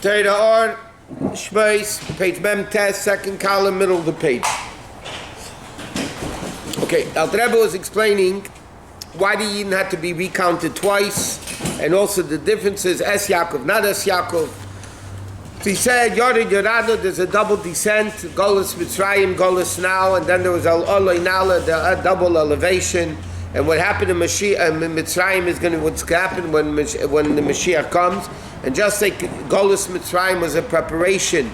Torah or Shmos, page Mem Test, second column, middle of the page. Okay, Al Rebbe was explaining why the Yidden had to be recounted twice, and also the differences, Es Yaakov, not Es Yaakov. So he said, Yored Yorado, there's a double descent, Golus Mitzrayim, Golus now, and then there was Al Oloi Nala, the double elevation. And what happened in Mitzrayim is what's going to happen when the Mashiach comes. And just like Golus Mitzrayim was a preparation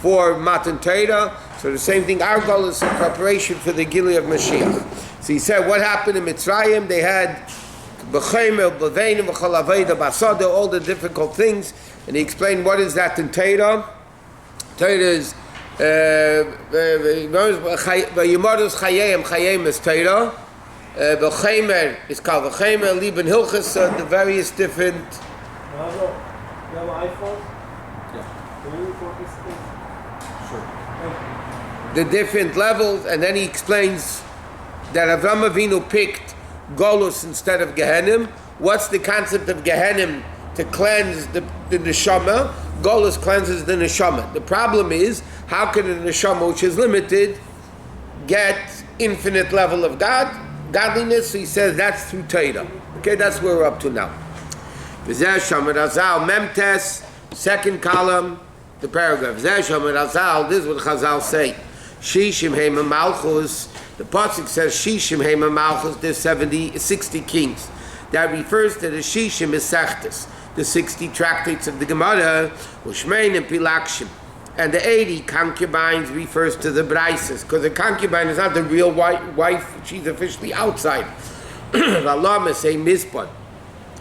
for Matan Torah, so the same thing, our Golus is a preparation for the Gili of Mashiach. So he said, what happened in Mitzrayim? They had B'chayim, B'veinim, B'chalaveda, B'asada, all the difficult things. And he explained what is that in Torah. Torah is V'yimorus Chayim, Chayim is Torah. B'chaymer is called B'chaymer, Liban Hilchas, the various different... You have an iPhone? Yeah. Can you focus? Sure. the different levels, and then he explains that Avram Avinu picked Golus instead of Gehenim. What's the concept of Gehenim? To cleanse the neshama. Golus cleanses the neshama. The problem is, how can a neshama, which is limited, get infinite level of godliness? So he says that's through Torah. Okay, that's where we're up to now. V'zeh Shomer Azal, Memtes, second column, the paragraph. V'zeh Shomer Azal, this is what Chazal say. Shishim Heima Malchus, the pasuk says Shishim Heima Malchus, there's 60 kings. That refers to the Shishim Mesechtes, the 60 tractates of the Gemara, Ushmein and Pilakshim. And the 80 concubines refers to the Braises, because the concubine is not the real wife, she's officially outside. Allah say Mizpah.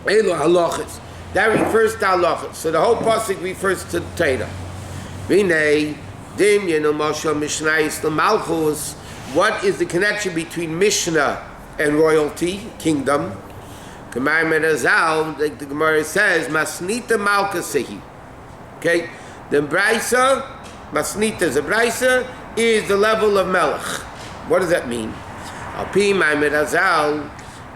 Elo halachas. That refers to halachas. So the whole pasuk refers to Torah. Vinay, Dimyan Moshe Mishnayis Malchus. What is the connection between Mishnah and royalty, kingdom? Kamar Merazal, like the Gemara says, Masnita Malkasehi. Okay? The Braisa, Masnita is a Braisa, is the level of Melech. What does that mean? Alpi Merazal,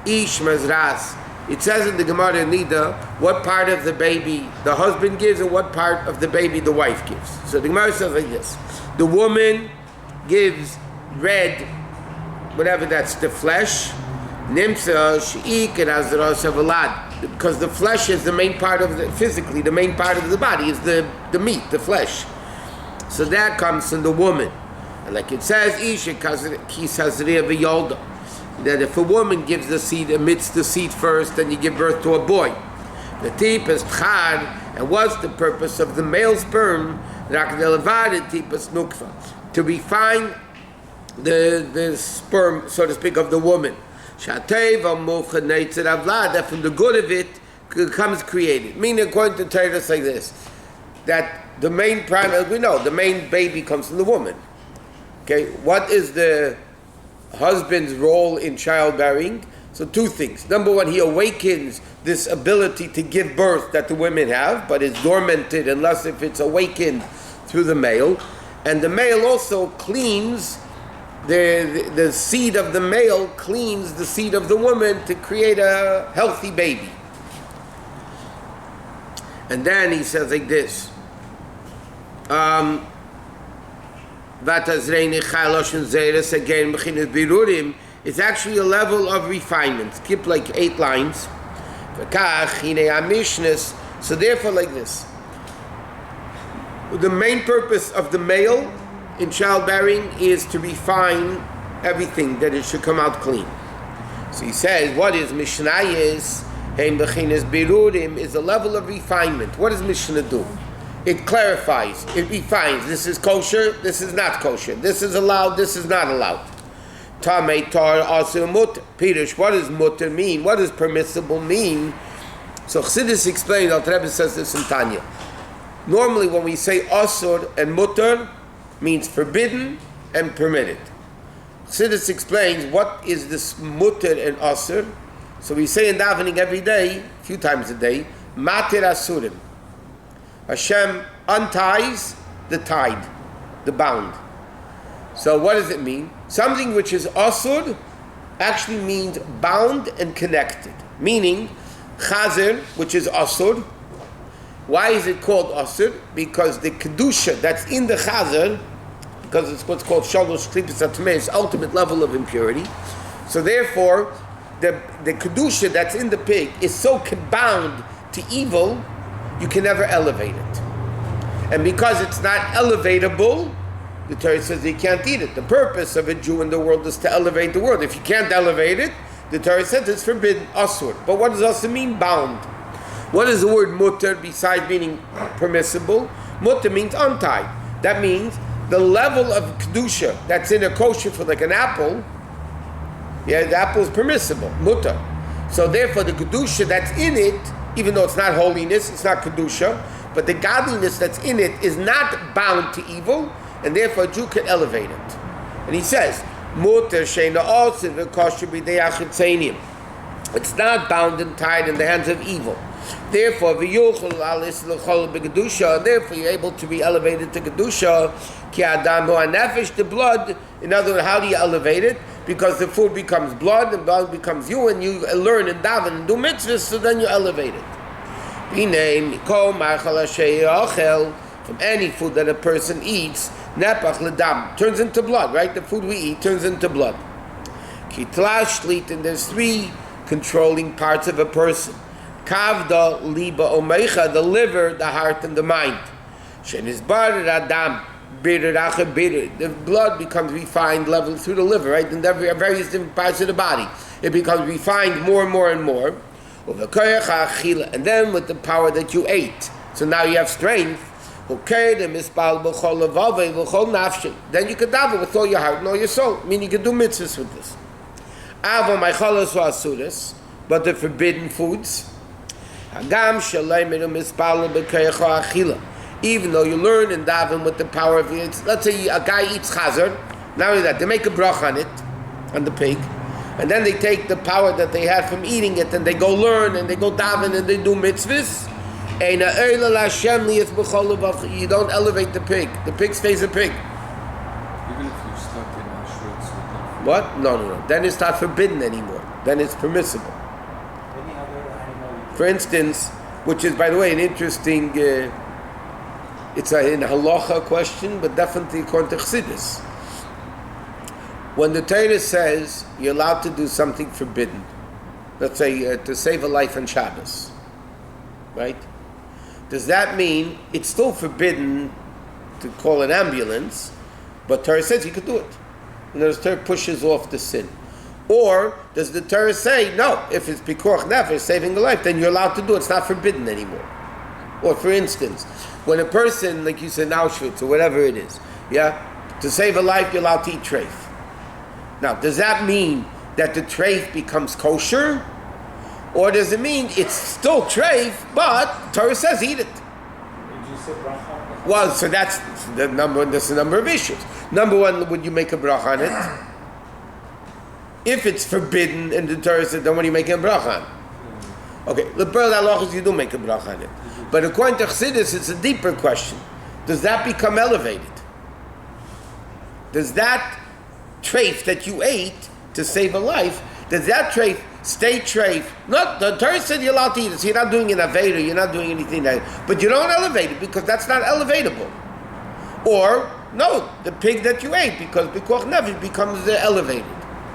Ish Mazras. It says in the Gemara in Nida what part of the baby the husband gives and what part of the baby the wife gives. So the Gemara says like this: the woman gives red, whatever that's the flesh, nimsa sheik and azras avalad, because the flesh is the main part of the physically the main part of the body is the meat, the flesh. So that comes from the woman, and like it says, isha kisazriya v'yolda. That if a woman gives the seed, emits the seed first, then you give birth to a boy. The tip is tchad, and what's the purpose of the male sperm? To refine the sperm, so to speak, of the woman. That from the good of it comes created. Meaning, according to Torah, it's like this: that the main primary, we know, the main baby comes from the woman. Okay, what is the husband's role in childbearing? So two things. Number one, he awakens this ability to give birth that the women have, but is dormanted unless if it's awakened through the male. And the male also cleans the seed of the male, cleans the seed of the woman to create a healthy baby. And then he says like this, it's actually a level of refinement. Skip like 8 lines. So therefore like this, the main purpose of the male in childbearing is to refine everything, that it should come out clean. So he says, what is Mishnah is a level of refinement. What does Mishnah do? It clarifies, it refines. This is kosher, this is not kosher. This is allowed, this is not allowed. Tamei tar asur mutter. Pirush, what does mutter mean? What does permissible mean? So Chassidus explains, Al Rebbe says this in Tanya. Normally when we say asur and mutter, means forbidden and permitted. Chassidus explains what is this mutter and asur. So we say in davening every day, a few times a day, matir asurim. Hashem unties the tide, the bound. So what does it mean? Something which is asur actually means bound and connected. Meaning, chazer, which is asur, Why is it called asur? Because the kedusha that's in the chazer, because it's what's called shalosh klipos hatmeis, ultimate level of impurity. So therefore, the kedusha that's in the pig is so bound to evil, you can never elevate it. And because it's not elevatable, the Torah says you can't eat it. The purpose of a Jew in the world is to elevate the world. If you can't elevate it, the Torah says it's forbidden, asur. But what does asur mean? Bound. What is the word mutter besides meaning permissible? Mutter means untied. That means the level of kedusha that's in a kosher for like an apple, yeah, the apple is permissible, mutter. So therefore the kedusha that's in it, even though it's not holiness, it's not kedusha, but the godliness that's in it is not bound to evil, and therefore a Jew can elevate it. And he says, mutter sheina also v'kosher b'dei achitzeinim. It's not bound and tied in the hands of evil. Therefore, therefore you're able to be elevated to kedusha. Ki adam hu hanefesh, the blood. In other words, how do you elevate it? Because the food becomes blood, and blood becomes you, and you learn and daven and do mitzvahs, so then you elevate it. From any food that a person eats, nepach ledam, turns into blood, right? The food we eat turns into blood. Ki tlash shlit, and there's three controlling parts of a person. Kavda, liba, omecha, the liver, the heart, and the mind. Shenisbar adam, bitter, the blood becomes refined level through the liver, right? In the various different parts of the body. It becomes refined more and more and more. And then with the power that you ate. So now you have strength. Then you can daven with all your heart and all your soul. Meaning you can do mitzvahs with this. But the forbidden foods, even though you learn and daven with the power of it, let's say a guy eats chazar, not only that, they make a brach on it, on the pig, and then they take the power that they had from eating it, and they go learn, and they go daven, and they do mitzvahs. You don't elevate the pig stays a pig. Even if you're stuck in Auschwitz with no food. What? No. Then it's not forbidden anymore. Then it's permissible. Any other animal? For instance, which is, by the way, an interesting, it's in halacha question, but definitely according to Chassidus. When the Torah says you're allowed to do something forbidden, let's say to save a life on Shabbos, right? Does that mean it's still forbidden to call an ambulance, but Torah says you could do it? And the Torah pushes off the sin. Or does the Torah say, no, if it's pikuach nefesh, saving a life, then you're allowed to do it, it's not forbidden anymore? Or for instance, when a person, like you said, in Auschwitz or whatever it is, yeah, to save a life, you're allowed to eat treif. Now, does that mean that the treif becomes kosher? Or does it mean it's still treif, but Torah says eat it? Did you say bracha? Well, so that's the number. There's a number of issues. Number one, would you make a bracha on it? If it's forbidden, and the Torah said, then what are you making a bracha on? Okay, the pearl halachos you do make a bracha on it, but according to Chassidus, it's a deeper question. Does that become elevated? Does that treif that you ate to save a life, does that treif stay treif? Not the Torah said you're allowed to eat it, so you're not doing an aveda, you're not doing anything like that, but you don't elevate it because that's not elevatable. Or no, the pig that you ate, because pikuach nefesh becomes elevated.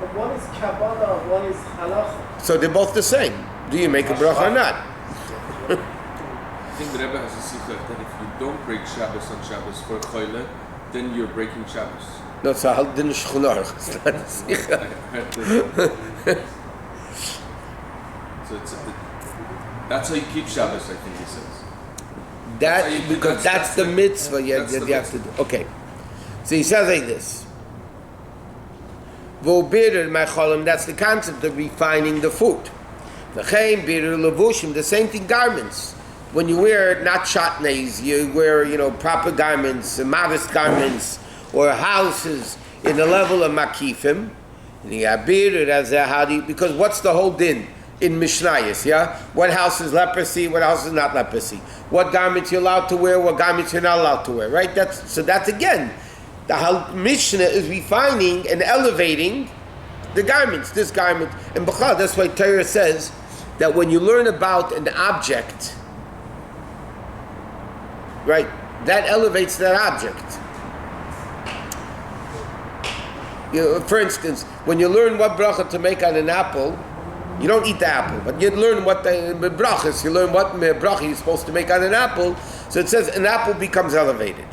But one is Kabbalah, one is halacha. So they're both the same. Do you make a bracha or not? I think the Rebbe has a secret that if you don't break Shabbos on Shabbos for Choyle, then you're breaking Shabbos. No, so how didn't Shchunar? So that's how you keep Shabbos, I think he says. That because that's the mitzvah you have to do. Okay, so he says like this. That's the concept of refining the food. The same thing, garments. When you wear not shotnays, you wear proper garments, modest garments, or houses in the level of makifim. Because what's the whole din in Mishnayos? Yeah, what house is leprosy? What house is not leprosy? What garments you're allowed to wear? What garments you're not allowed to wear? Right? That's again. The Mishnah is refining and elevating the garments, this garment. And B'chal, that's why Torah says that when you learn about an object, right? That elevates that object. For instance, when you learn what bracha to make on an apple, you don't eat the apple, but you learn what the brachas, you learn what bracha you're supposed to make on an apple. So it says an apple becomes elevated.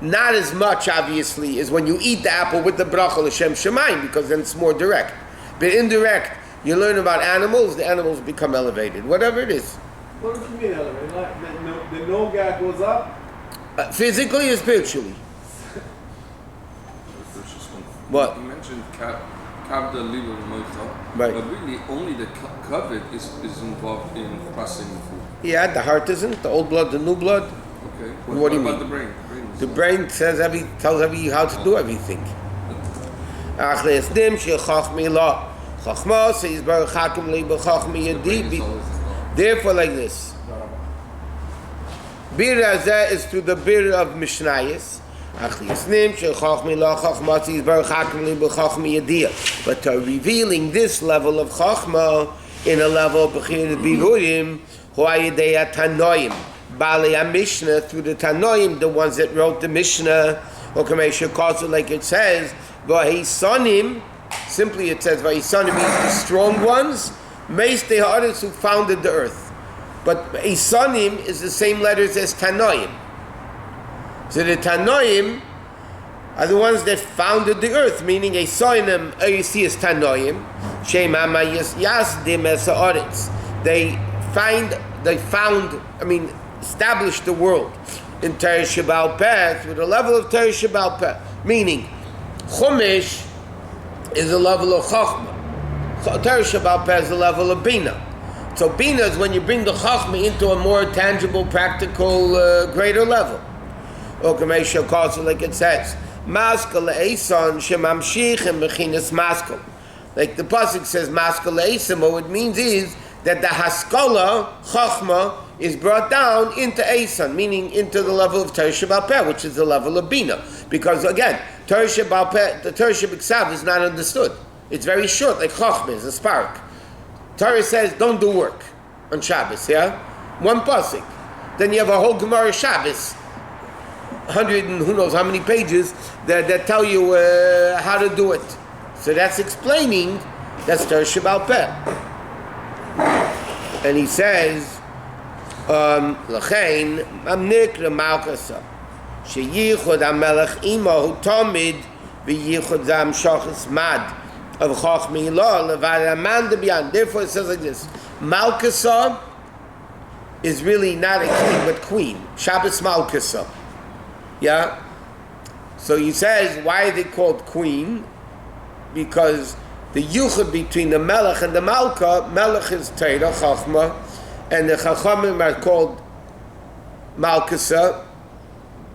Not as much, obviously, as when you eat the apple with the bracha l'shem shemayim, because then it's more direct. But indirect, you learn about animals, the animals become elevated, whatever it is. What do you mean elevated? Like the noga goes up? Physically or spiritually? What? You mentioned kavda lilu moicha, right. But really only the kavod is involved in processing the food. Yeah, the heart isn't, the old blood, the new blood. Okay. What do you about mean? The brain? The brain tells how to do everything. Therefore, like this. Bir Razeh is through the bir of Mishnayos. But to revealing this level of Chachma in a level of Bechir Birurim, Tanoim, Baalei Mishnah, through the Tanoim, the ones that wrote the Mishnah, or Kamesha calls it like it says, Vahisanim, simply it says Vahisanim means the strong ones, Meis the others who founded the earth. But Isanim is the same letters as Tanoim. So the Tanoim are the ones that founded the earth, meaning Isanim, you see as Tanoim, Shem Ama Yasdim as Haaretz. They established the world in Torah Sheba'al Peh with a level of Torah Sheba'al Peh. Meaning, Chumash is a level of Chachma. Torah Sheba'al Peh is a level of Bina. So Bina is when you bring the Chachma into a more tangible, practical, greater level. Okamesha calls it like it says, Maskal Eison Shemamshich and Mechinas Maskal. Like the pasuk says, Maskal Eison, what it means is that the Haskalah, Chachma, is brought down into Eison, meaning into the level of Torah Sheba'al Peh, which is the level of Bina. Because again, Torah Sheba'al Peh, the Torah Sheba'al is not understood. It's very short, like Chachma is a spark. Torah says, don't do work on Shabbos, yeah? One pasuk. Then you have a whole Gemara Shabbos, 100 and who knows how many pages, that tell you how to do it. So that's explaining, that's Torah Sheba'al Peh. And he says, L'chein, Mamnikra Malkasa, Sheyichud HaMelech Imo Hu Tomid, V'yichud Zam Shachas Mad, of Chachmi Law, Levad Amanda B'yan. Therefore it says like this, Malkasa is really not a king, but queen. Shabbos Malkasa. Yeah? So he says, why are they called queen? Because the yuchad between the melech and the malka, melech is Torah, Chachma, and the Chachamim are called Malkasa,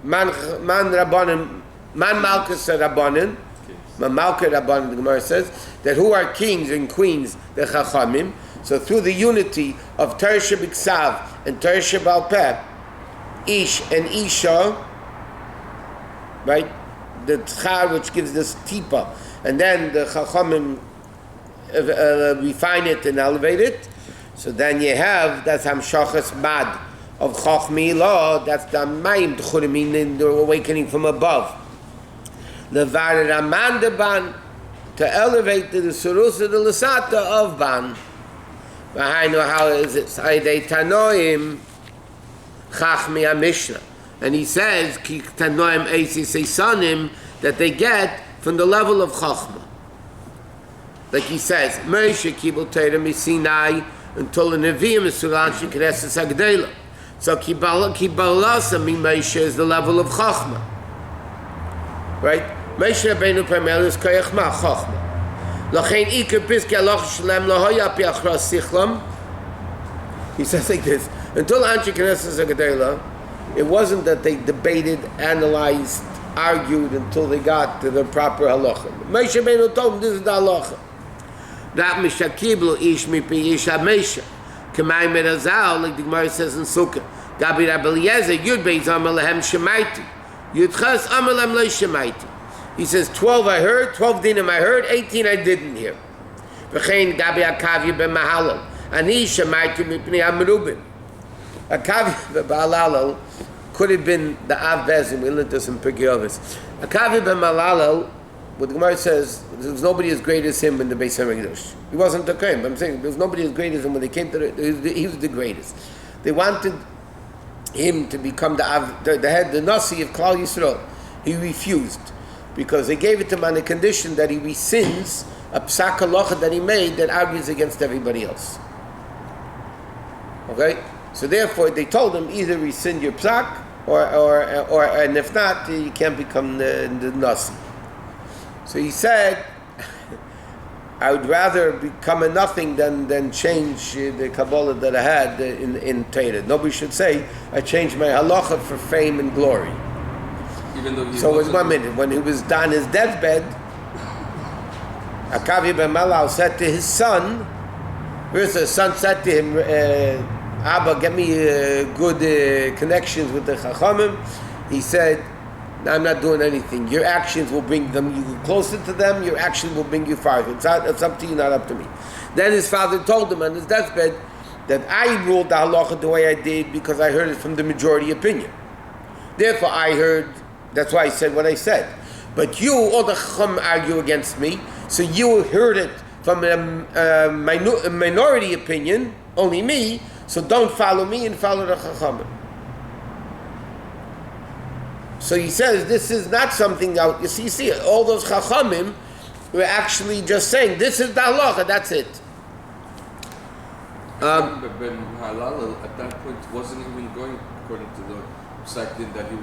Man Rabbanim, Man Malkasa Rabbanim, Man Malka Rabbanim, the Gemara says, that who are kings and queens, the Chachamim. So through the unity of Torah Shebiksav and Torah Sheba'al Peh, Ish and Isha, right? The Tchar, which gives this tipa, and then the Chachamim refine it and elevate it. So then you have, that's Hamshachas Mad of Chachmi Law, that's the Mayim Tchurim, the awakening from above. Levar Ramanda Ban, to elevate the Surusa de Lasata of Ban. I know how is it? Saidei Tanoim Chachmi HaMishnah. And he says, Ki Tanoim Eisis Eisanim, that they get from the level of Chachma. Like he says, Moshe Kibul Torah Misinai until the Nevi'im Suran Shekreses Hagdela. So Kibalasa Mi Moshe is the level of Chachma. Right? Moshe Rabbeinu primarily is Koyach Ma, Chachma. Lachein Iker Piskei Aloch Shalem Lahoya Pi Achras Sichlam. He says like this, until Anshe Knesses Hagdela, it wasn't that they debated, analyzed, argued until they got to the proper halacha. Moshe Rabbeinu told them this is the halacha. That Mishakiblu Ish Mipi Ish HaMesha. K'mayim Merazal, like the Gemara says in Sukkah. Gabi Rabbi Eliezer, Yud Beis Amar Lehem Shemaiti. Yud Ches Amar Lehem Lo Shemaiti. He says, 12 I heard, 12 dinim I heard, 18 I didn't hear. V'chein Gabi Akavya Ben Mahalal. Ani Shemaiti Mipnei Amrubin. Akavya Ben Mahalal could have been the Av Bezim, we learned this in Pirkei Avos. Akavi ben Malalel, what the Gemara says, there was nobody as great as him in the Beis HaMikdash. He wasn't the Kohen, but I'm saying there was nobody as great as him when they came to he was the greatest. They wanted him to become the head, the Nasi of Klal Yisrael. He refused, because they gave it to him on the condition that he rescinds a psak halacha that he made that argues against everybody else. Okay? So therefore, they told him either rescind your psak, or and if not, you can't become the Nasi. So he said, I would rather become a nothing than change the Kabbalah that I had in Torah. Nobody should say, I changed my halacha for fame and glory. Even though So it was 1 minute. When he was on his deathbed, Akavi ben Malal said to his son, first the son said to him, Abba, get me good connections with the Chachamim. He said, I'm not doing anything. Your actions will bring them, you go closer to them, your actions will bring you farther. It's up to you, not up to me. Then his father told him on his deathbed that I ruled the halacha the way I did because I heard it from the majority opinion. Therefore I heard, that's why I said what I said. But you, all the chacham argue against me, so you heard it from a minority opinion, only me, so don't follow me and follow the chachamim. So he says this is not something out. You see, all those chachamim were actually just saying this is the halacha. That's it. Ben Halal at that point wasn't even going according to the psak din that he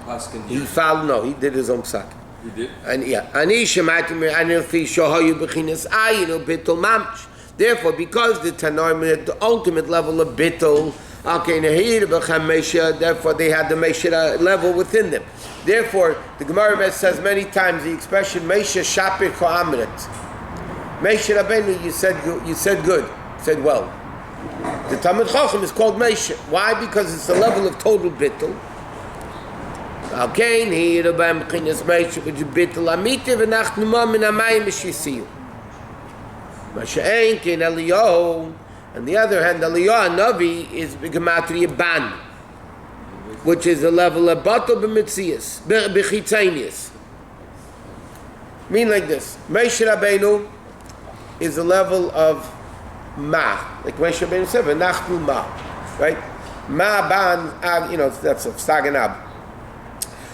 passed in. He followed. No, he did his own psak. He did. And yeah, ani shemati me anilfi shohayu bechinas ayinu bittul mamsh. Therefore, because the Tanoim at the ultimate level of bittul, therefore they had the Meshira level within them. Therefore, the Gemara says many times the expression Mesha Shapir Ko'amret. Mesha Rabbeinu, you said good, said well. The Talmud Chacham is called Mesha. Why? Because it's the level of total bittul. On the other hand, Aliyah Navi is Gematria Ban, which is the level of Batal B'Mitzias, B'Chitzanias. Mean like this: Moshe Rabbeinu is the level of Ma, like Moshe Rabbeinu said, V'Nachnu Ma, right? Ma Ban, that's a Saganab.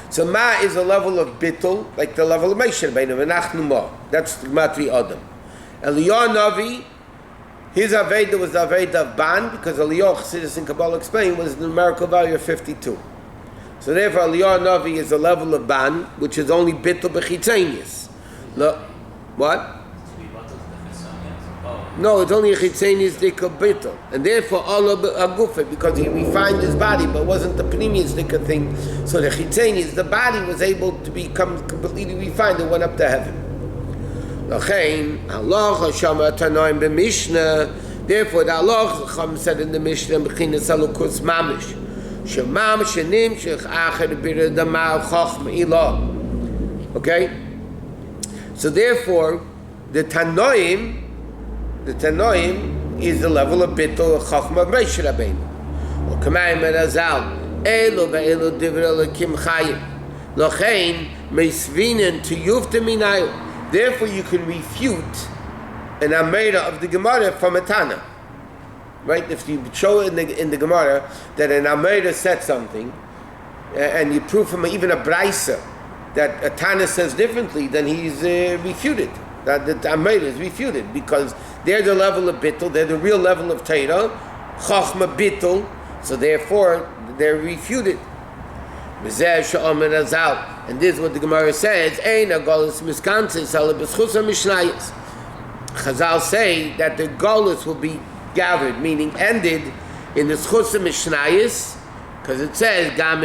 So Ma is a level of Bittul, like the level of Moshe Rabbeinu, V'Nachnu Ma. That's Gematria Adam. Aliyah Navi, his Aveda was the Aveda of Ban, because Aliyah, Chassidus and Kabbalah explained, was the numerical value of 52. So therefore, Aliyah Navi is the level of Ban, which is only Bittul B'Chitzanias. What? No, it's only a Chitzanias Dika Bittul. And therefore, Allah Agufa, because he refined his body, but wasn't the Pnimius Dika thing. So the Chitzanias, the body was able to become completely refined and went up to heaven. Therefore, the Allah said in the Mishnah, okay? So therefore, the Tanoim is the level of Bittul of Chachma of Moshe Rabbeinu. Therefore, you can refute an Amera of the Gemara from a Tana. Right? If you show in the Gemara that an Amera said something, and you prove from even a Braisa that a Tana says differently, then he's refuted. That the Amera is refuted, because they're the level of Bittul, they're the real level of Torah, Chachma Bittul, so therefore they're refuted. And this is what the Gemara says. Chazal say that the Golus will be gathered, meaning ended, in the Schusa Mishnayis, because it says, that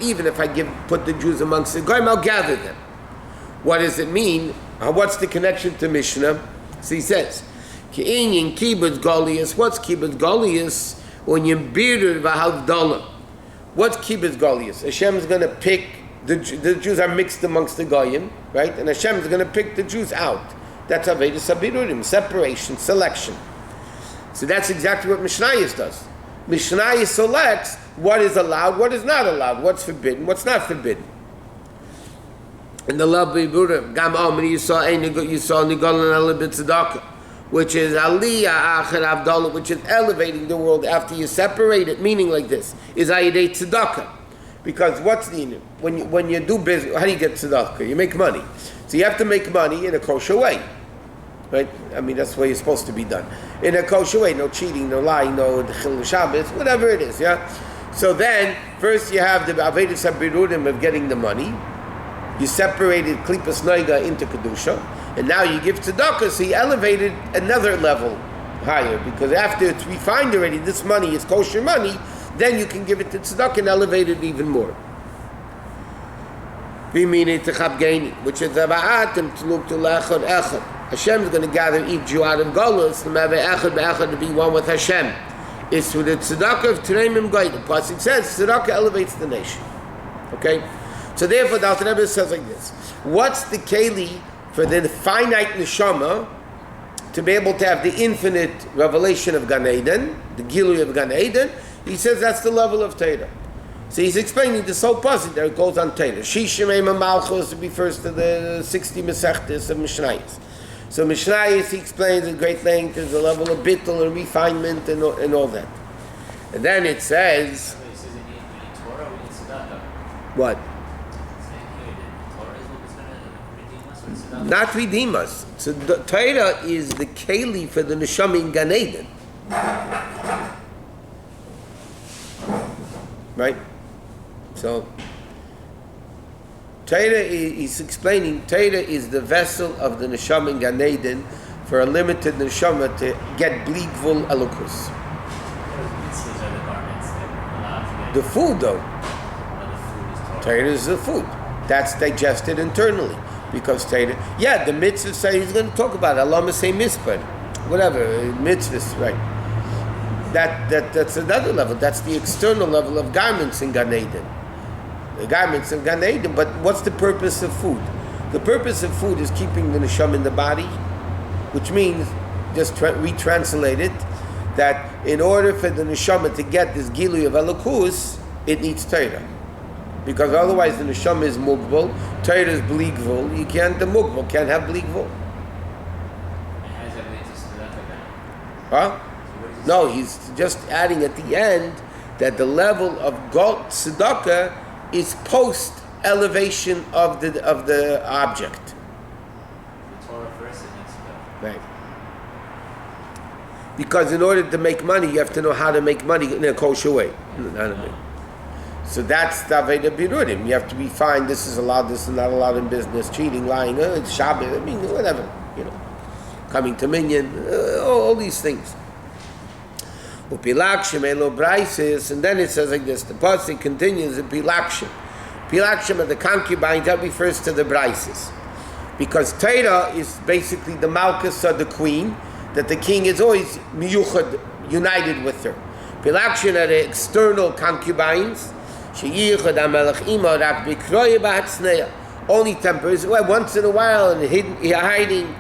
even if I put the Jews amongst the Goyim, I'll gather them. What does it mean? What's the connection to Mishnah? So he says, Kibbutz Goliath. What's Kibbutz Goliath? When you bearded v'havdalah. What's Kibbutz Goliath? Hashem is going to pick, the Jews are mixed amongst the Goyim, right? And Hashem is going to pick the Jews out. That's Avedis Abirurim, separation, selection. So that's exactly what Mishnayos does. Mishnah selects what is allowed, what is not allowed, what's forbidden, what's not forbidden. And the love Buddha, Gam Omri, you saw Nigolan Elabit Tzedakah, which is Aliyah Acher Avdallah, which is elevating the world after you separate it, meaning like this, is Ayidei Tzedakah. Because what's the, when you do business, how do you get tzedakah? You make money. So you have to make money in a kosher way. Right? I mean, that's the way it's supposed to be done. In a kosher way, no cheating, no lying, no chilul Shabbos, whatever it is, yeah? So then, first you have the Avedis HaBirudim of getting the money. You separated Klipas Noiga into Kedusha, and now you give tzedakah, so you elevated another level higher, because after it's refined already, this money is kosher money, then you can give it to tzedakah and elevate it even more. Which is Hashem is going to gather each Jew out of Golus to be one with Hashem. It's through the tzedakah of Tereimim Goy. The pasuk says tzedakah elevates the nation. Okay, so therefore the Alter Rebbe says like this: what's the keli for the finite neshama to be able to have the infinite revelation of Gan Eden, the Gilui of Gan Eden? He says that's the level of Torah. So he's explaining this whole pasuk there. It goes on Torah. Shishim Ema Malchus refers to the 60 Masechtas of Mishnayos. So Mishnayos, he explains at great length, is the level of bittul and refinement and all that. And then it says, what? Not redeem us. So the Torah is the keli for the neshama in Gan Eden. Right? So Torah is explaining, Torah is the vessel of the neshama in Gan Eden for a limited neshama to get bli gvul elokus. The food though. Torah is the food. That's digested internally. Because Torah, the mitzvahs say he's going to talk about it. Allah say mitzvah, whatever, mitzvahs, right. That's another level. That's the external level of garments in Gan Eden. The garments in Gan Eden, but what's the purpose of food? The purpose of food is keeping the neshama in the body, which means, just retranslate it, that in order for the neshama to get this gilui of elokus, it needs Torah. Because otherwise the neshama is mugbal, Torah is bli gvul, you can't, the mugbal can't have bli gvul. Huh? No, he's just adding at the end that the level of tzedakah is post elevation of the object. The Torah first and tzedakah. Right. Because in order to make money, you have to know how to make money in a kosher way. So that's the Aveda Birudim. You have to be fine. This is allowed. This is not allowed in business. Cheating, lying, it's Shabbat. I mean, whatever. Coming to minyan, all these things. Upilakshim elo braises, and then it says like this. The pasuk continues in Pilakshim. Pilakshim are the concubines. That refers to the braises, because Torah is basically the malchus of the queen, that the king is always miyuchad, united with her. Pilakshim are the external concubines. Only tempers, once in a while, and hiding.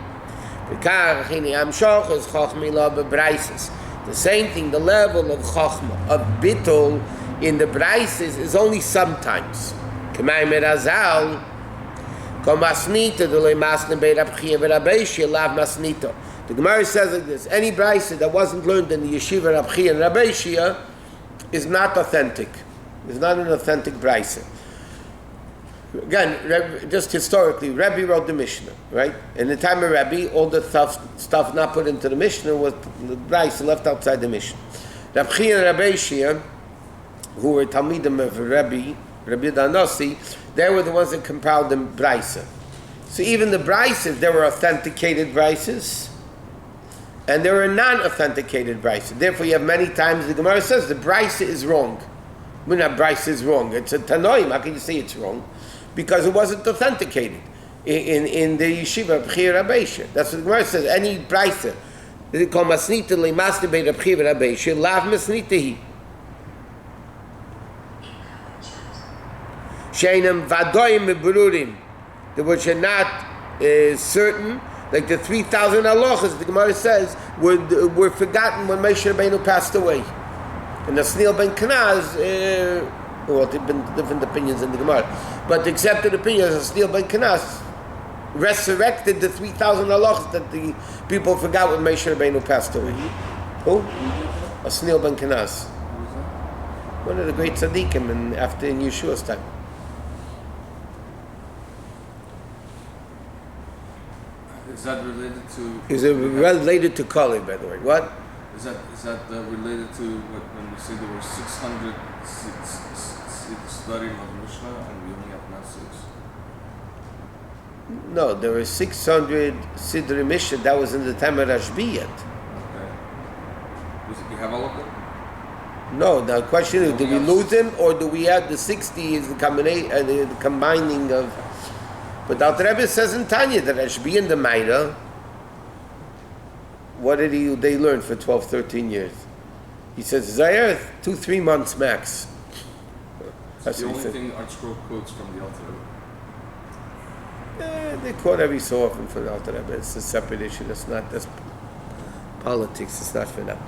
The same thing, the level of chokhmah, of bittul in the braises is only sometimes. The Gemara says like this: any brisa that wasn't learned in the yeshiva Rab Chia and Rabbi Shia is not authentic. It's not an authentic brisa. Again, just historically, Rabbi wrote the Mishnah, right? In the time of Rabbi, all the stuff not put into the Mishnah was the brisa left outside the Mishnah. Rab Chia and Rabbi Shia, who were Talmidim of Rabbi Danasi, they were the ones that compiled the brisa. So even the brises, there were authenticated brises, and there were non-authenticated brises. Therefore, you have many times the Gemara says the brisa is wrong. When a brisa is wrong, it's a tanoim. How can you say it's wrong? Because it wasn't authenticated in the yeshiva B'chir Rabbeisha. That's what the Gemara says. Any brisa, they call masnita le'masnibei B'chir Rabbeisha, lav masnitahi. Sheinam vadoyim mebururim, which are not certain, like the 3,000 halachas, the Gemara says, were forgotten when Moshe Rabbeinu passed away. And the Snil ben Kanaz, well, there have been different opinions in the Gemara, but the accepted opinion is Snil ben Kanaz resurrected the 3,000 halachas that the people forgot when Moshe Rabbeinu passed away. Who? A Snil ben Kanaz. One of the great tzaddikim after in Yeshua's time. Is that related to? Is it related to Kali, by the way? What? Is that related to when we say there were 600 studying of Mishnah and we only have now 6? No, there were 600 Sidri Mishnah. That was in the time of Rashbi yet. Okay. You have all of them? No, the question is, do we lose them or do we have the 60 is the combination, the combining of... But the Alter Rebbe says in Tanya that Rashbi and the Maida, what did they learn for 12, 13 years? He says, Zayar, 2-3 months max. That's the what only he said. thing Archko quotes from the Alter Rebbe. They quote every so often from the Alter Rebbe. It's a separate issue. That's politics. It's not for them.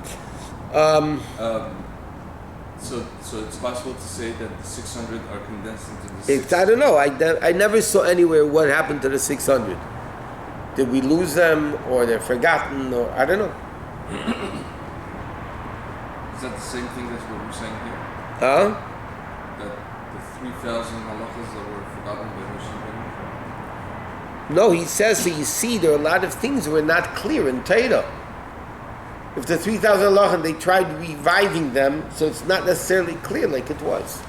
So it's possible to say that the 600 are condensed into the I don't know. I never saw anywhere what happened to the 600. Did we lose them, or they're forgotten, or I don't know. Is that the same thing as what we're saying here? Huh? That the 3,000 halachas that were forgotten by Moshe Rabbeinu? No, he says, so you see, there are a lot of things that were not clear in Torah. If the 3,000 halachas, they tried reviving them, so it's not necessarily clear like it was.